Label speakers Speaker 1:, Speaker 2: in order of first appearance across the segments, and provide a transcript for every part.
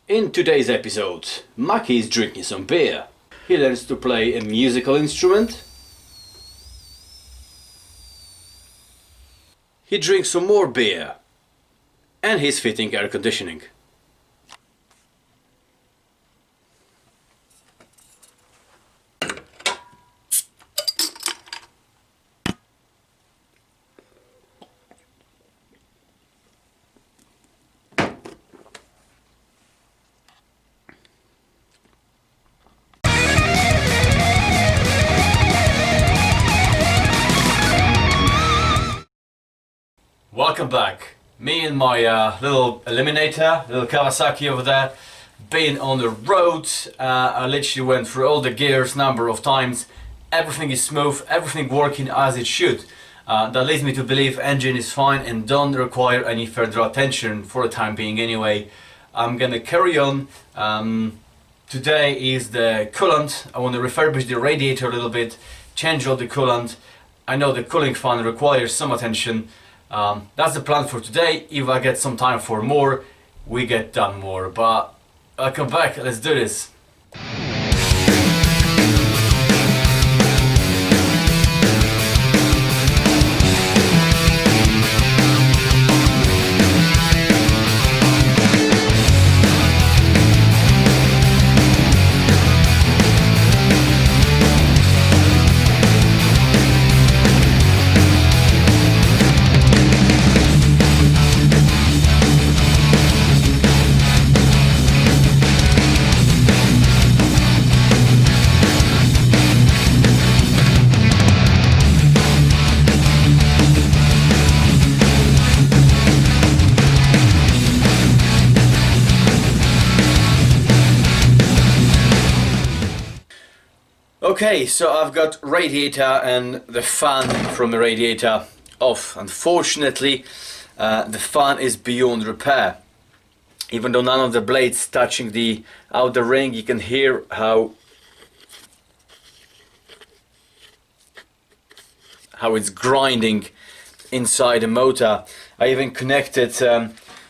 Speaker 1: In today's episode, Maki is drinking some beer. He learns to play a musical instrument. He drinks some more beer. And he's fitting air conditioning. Welcome back. Me and my little Eliminator, little Kawasaki over there, been on the road. I literally went through all the gears number of times. Everything is smooth, everything working as it should. That leads me to believe engine is fine and don't require any further attention for the time being anyway. I'm gonna carry on. Today is the coolant. I want to refurbish the radiator a little bit, change all the coolant. I know the cooling fan requires some attention. That's the plan for today. If I get some time for more, we get done more. But I'll come back, let's do this. Okay, so I've got radiator and the fan from the radiator off. Unfortunately, the fan is beyond repair. Even though none of the blades touching the outer ring, you can hear how it's grinding inside the motor. I even connected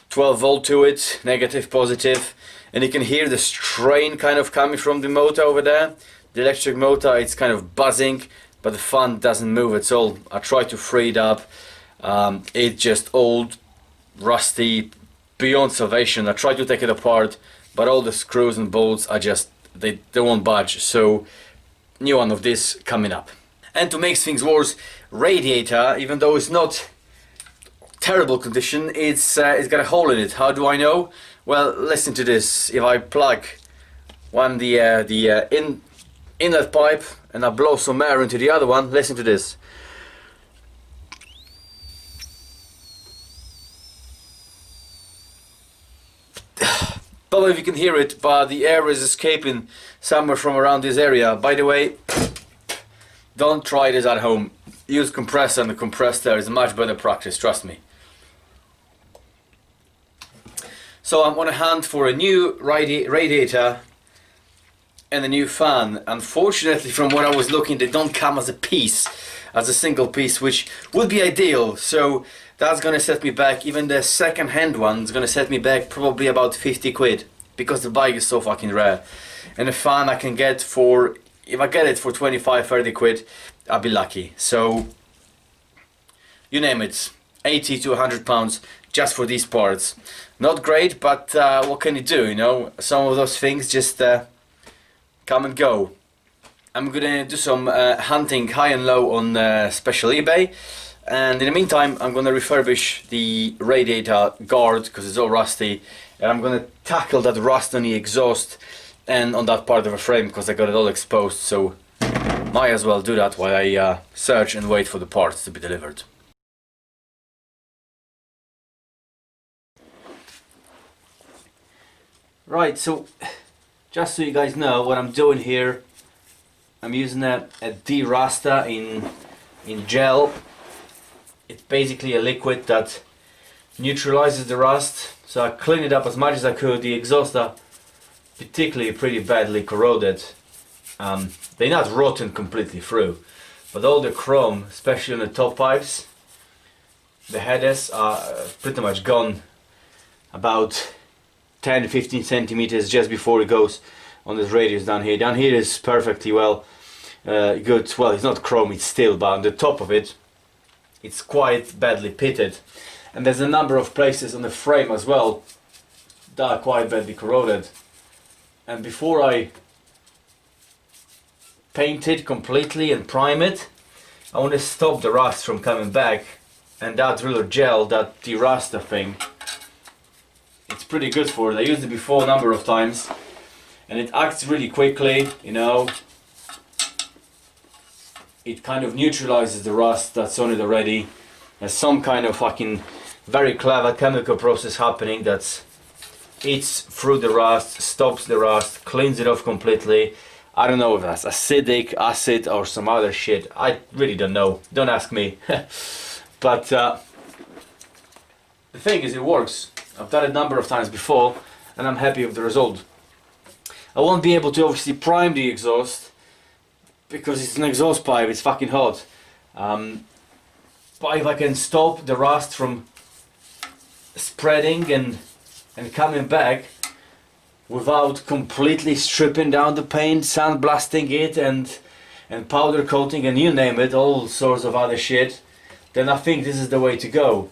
Speaker 1: 12 volt to it, negative, positive, and you can hear the strain kind of coming from the motor over there. The electric motor, it's kind of buzzing, but the fan doesn't move at all. I tried to free it up. It's just old, rusty, beyond salvation. I tried to take it apart, but all the screws and bolts are just, they won't budge. So, new one of this coming up. And to make things worse, radiator, even though it's not terrible condition, it's got a hole in it. How do I know? Well, listen to this. If I plug the inlet pipe and I blow some air into the other one, listen to this. Don't know if you can hear it, but the air is escaping somewhere from around this area. By the way, don't try this at home. Use compressor, and the compressed air is much better practice, trust me. So I'm on a hunt for a new radiator and a new fan. Unfortunately, from what I was looking, they don't come as a piece, as a single piece, which would be ideal. So that's gonna set me back. Even the second-hand one is gonna set me back probably about 50 quid, because the bike is so fucking rare. And a fan I can get for, if I get it for 25-30 quid, I'll be lucky. So you name it, 80 to 100 pounds just for these parts. Not great, but what can you do, you know? Some of those things just come and go. I'm gonna do some hunting high and low on special eBay, and in the meantime I'm gonna refurbish the radiator guard because it's all rusty, and I'm gonna tackle that rust on the exhaust and on that part of the frame because I got it all exposed, so might as well do that while I search and wait for the parts to be delivered. Right, so just so you guys know what I'm doing here, I'm using a de-ruster in gel. It's basically a liquid that neutralizes the rust. So I cleaned it up as much as I could. The exhausts are particularly pretty badly corroded. They're not rotten completely through, but all the chrome, especially on the top pipes, the headers are pretty much gone. About 10-15 centimeters just before it goes on this radius down here. Down here is perfectly well good. Well, it's not chrome, it's steel, but on the top of it, it's quite badly pitted. And there's a number of places on the frame as well that are quite badly corroded. And before I paint it completely and prime it, I want to stop the rust from coming back. And that driller gel, that de-ruster thing, it's pretty good for it. I used it before a number of times and it acts really quickly, you know. It kind of neutralizes the rust that's on it already. There's some kind of fucking very clever chemical process happening that's eats through the rust, stops the rust, cleans it off completely. I don't know if that's acidic, acid or some other shit. I really don't know. Don't ask me. But the thing is, it works. I've done it a number of times before and I'm happy with the result. I won't be able to obviously prime the exhaust because it's an exhaust pipe, it's fucking hot. But if I can stop the rust from spreading and coming back without completely stripping down the paint, sandblasting it and powder coating and you name it, all sorts of other shit, then I think this is the way to go.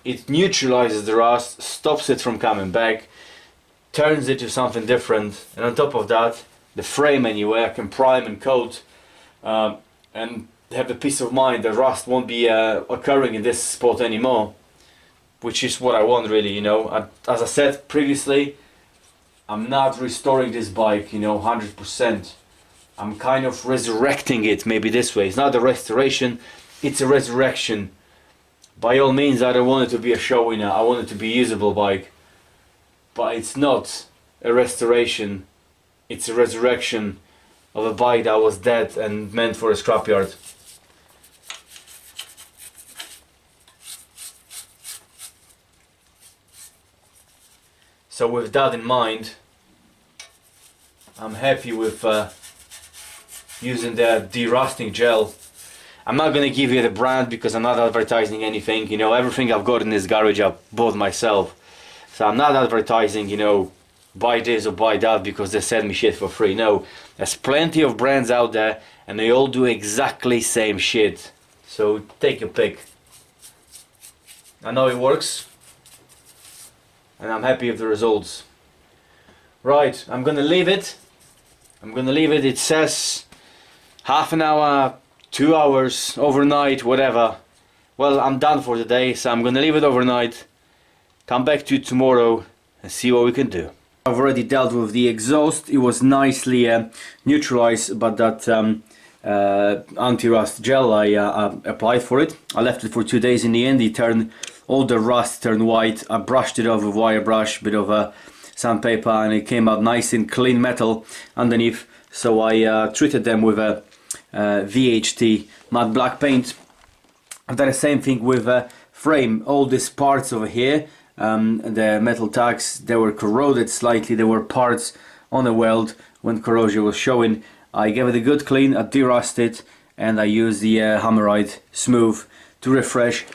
Speaker 1: It neutralizes the rust, stops it from coming back, turns it to something different, and on top of that, the frame anyway, I can prime and coat and have the peace of mind that rust won't be occurring in this spot anymore, which is what I want really, you know. As I said previously, I'm not restoring this bike, you know, 100%. I'm kind of resurrecting it, maybe this way. It's not a restoration, it's a resurrection. By all means, I don't want it to be a show winner, I want it to be a usable bike. But it's not a restoration, it's a resurrection of a bike that was dead and meant for a scrapyard. So with that in mind, I'm happy with using the de-rusting gel. I'm not going to give you the brand because I'm not advertising anything, you know. Everything I've got in this garage I bought myself. So I'm not advertising, you know, buy this or buy that because they send me shit for free. No, there's plenty of brands out there and they all do exactly same shit. So take your pick. I know it works and I'm happy with the results. Right, I'm gonna leave it. It says half an hour, 2 hours, overnight, whatever. Well, I'm done for the day, so I'm gonna leave it overnight. Come back to you tomorrow and see what we can do. I've already dealt with the exhaust. It was nicely neutralized, but that anti-rust gel I applied for it. I left it for 2 days. In the end, it turned all the rust turned white. I brushed it off with wire brush, bit of sandpaper, and it came out nice and clean metal underneath. So I treated them with a VHT matte black paint. I've done the same thing with frame. All these parts over here, the metal tags, they were corroded slightly. There were parts on the weld when corrosion was showing. I gave it a good clean, I de-rusted, and I used the Hammerite Smooth to refresh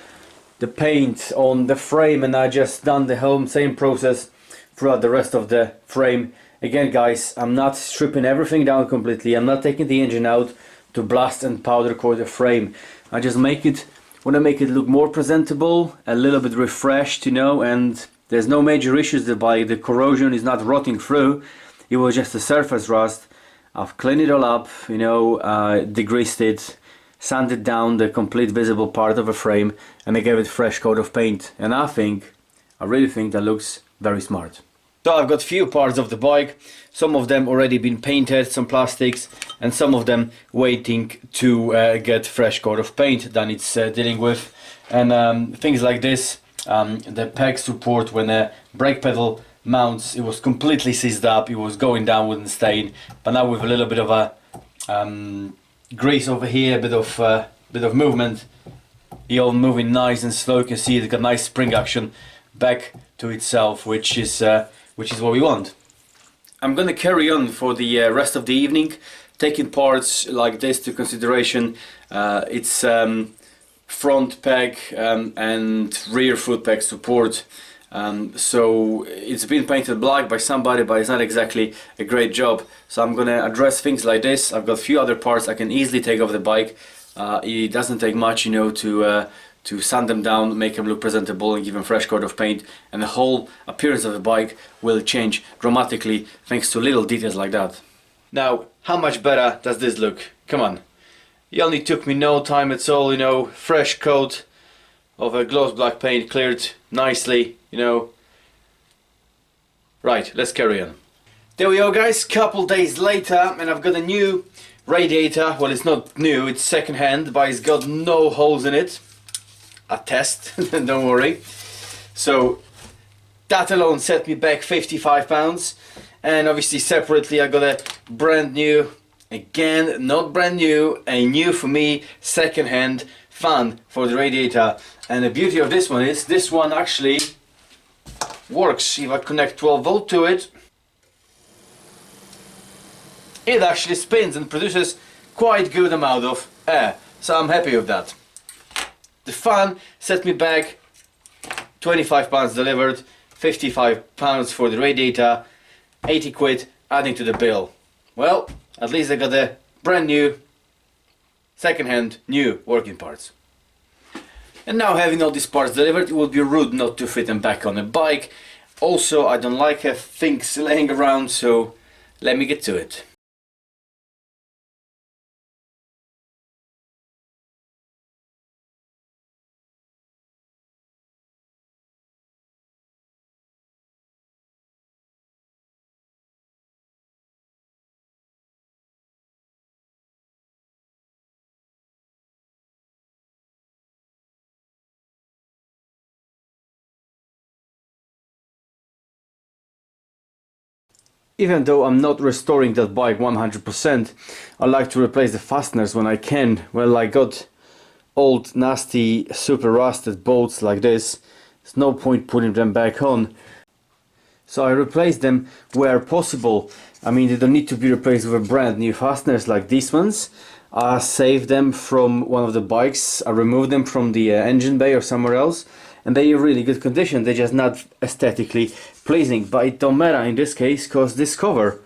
Speaker 1: the paint on the frame, and I just done the whole same process throughout the rest of the frame. Again guys, I'm not stripping everything down completely. I'm not taking the engine out to blast and powder coat the frame. I just want to make it look more presentable, a little bit refreshed, you know, and there's no major issues. The corrosion is not rotting through. It was just a surface rust. I've cleaned it all up, you know, degreased it, sanded down the complete visible part of the frame, and I gave it a fresh coat of paint. And I really think that looks very smart. So I've got few parts of the bike, some of them already been painted, some plastics, and some of them waiting to get fresh coat of paint that it's dealing with. And things like this, the peg support when the brake pedal mounts, it was completely seized up, it was going down, wouldn't stain. But now with a little bit of a grease over here, a bit of movement, it's all moving nice and slow. You can see it's got nice spring action back to itself, which is what we want. I'm gonna carry on for the rest of the evening, taking parts like this to consideration. It's front peg and rear foot peg support. So it's been painted black by somebody, but it's not exactly a great job. So I'm gonna address things like this. I've got a few other parts I can easily take off the bike. It doesn't take much, you know, to sand them down, make them look presentable and give them a fresh coat of paint, and the whole appearance of the bike will change dramatically thanks to little details like that. Now, how much better does this look? Come on. It only took me no time at all, you know, fresh coat of a gloss black paint, cleared nicely, you know. Right, let's carry on. There we go, guys, couple days later, and I've got a new radiator. Well, it's not new, it's second hand, but it's got no holes in it. A test, don't worry. So that alone set me back £55, and obviously separately I got a brand new, again not brand new, a new for me second hand fan for the radiator. And the beauty of this one is this one actually works. If I connect 12 volt to it, it actually spins and produces quite good amount of air, so I'm happy with that. The fan set me back £25 delivered, £55 for the radiator, 80 quid adding to the bill. Well, at least I got a brand new, second-hand, new working parts. And now, having all these parts delivered, it would be rude not to fit them back on a bike. Also, I don't like things laying around, so let me get to it. Even though I'm not restoring that bike 100%, I like to replace the fasteners when I can. Well, I got old, nasty, super rusted bolts like this. There's no point putting them back on. So I replace them where possible. I mean, they don't need to be replaced with brand new fasteners like these ones. I saved them from one of the bikes. I removed them from the engine bay or somewhere else, and they're in really good condition. They're just not aesthetically pleasing, but it don't matter in this case because this cover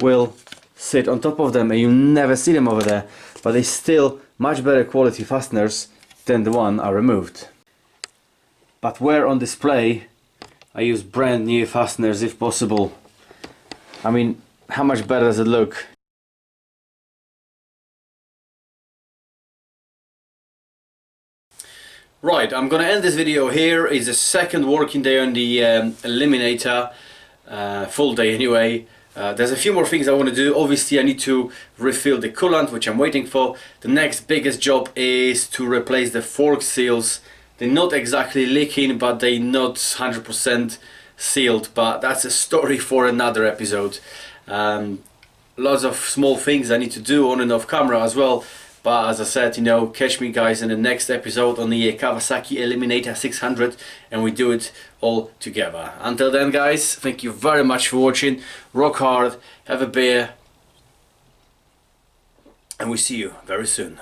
Speaker 1: will sit on top of them and you never see them over there. But they're still much better quality fasteners than the one I removed. But where on display I use brand new fasteners if possible. I mean, how much better does it look? Right, I'm gonna end this video here. It's the second working day on the Eliminator, full day anyway. There's a few more things I want to do. Obviously I need to refill the coolant, which I'm waiting for. The next biggest job is to replace the fork seals. They're not exactly leaking, but they're not 100% sealed, but that's a story for another episode. Lots of small things I need to do on and off camera as well. But as I said, you know, catch me guys in the next episode on the Kawasaki Eliminator 600 and we do it all together. Until then guys, thank you very much for watching. Rock hard, have a beer, and we see you very soon.